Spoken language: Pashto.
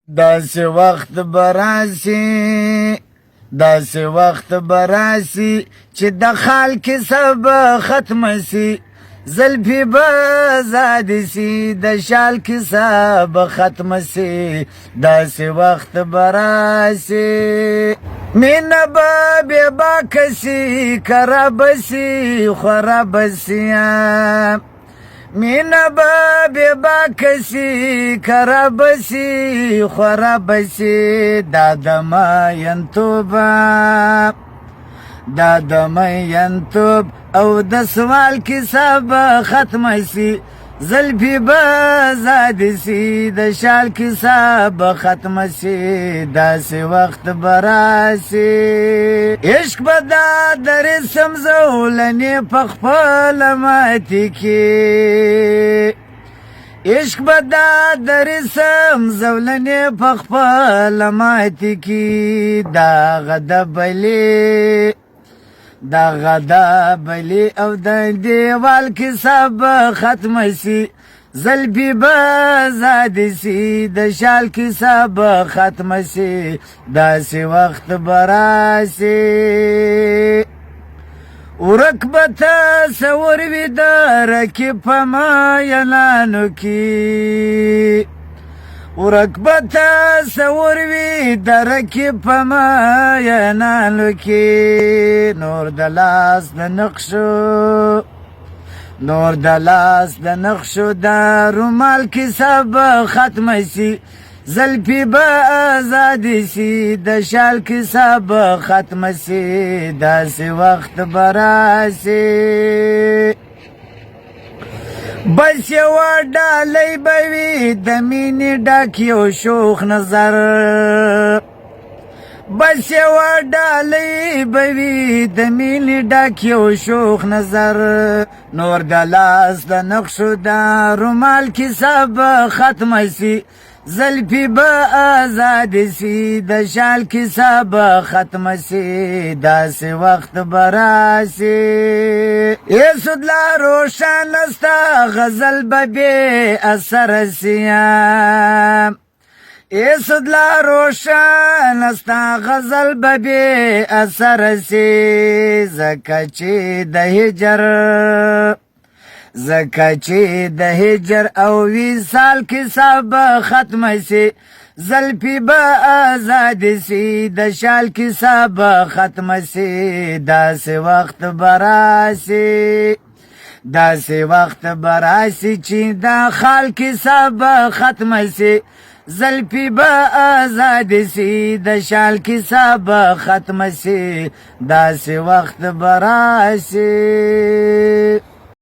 داسې وخت براسي داسې وخت براسي چې د خال کیسه به ختمه سي زلفې به ازادې سي د شال کیسه به ختمه سي داسې وخت براسي مینه به بې باکه سي کرابه سي خرابه سي مینه به بې باکه سي کرابه سي خرابه سي دا د مینتوب او د سوال کیسه به ختمه سي زلفې به ازادې سي د شال کیسه به ختمه سي داسې وخت به راسي عشق به دا د رسم زولنې په خپله ماتې کي عشق به دا د رسم زولنې په خپله ماتې کي دا غدا بلی او د دیوال کیسه به ختمه سي زلفې به ازادې سي د شال کیسه به ختمه سي داسې وخت به راسي ورک به تصور وي د رکیب په مینانو کې ورک به تصور وي د رکیب په مینانو کې نور د لاس د نقشو د رومال کیسه به ختمه سي زلفې به ازادې سي د شال کیسه به ختمه سي داسې وخت به راسي بس یوه ډالۍ به وي د مینې ډک یو شوخ نظر بس یوه ډالۍ به وي د مینې ډک یو شوخ نظر نور د لاس د نقشو د رومال کیسه به ختمه سي زلفې به ازادې سي د شال کیسه به ختمه سي داسې وخت به راسي یسود لا روشن ستا غزل به بې اثره سي یسود لا روشن ستا غزل به بې اثره سي ځکه چې د هجر او وصال کیسه به ختمه سي زلفې به ازادې سي د شال کیسه به ختمه سي داسې وخت به راسي چې د خال کیسه به ختمه سي زلفې به ازادې سي د شال کیسه به ختمه سي داسې وخت به راسي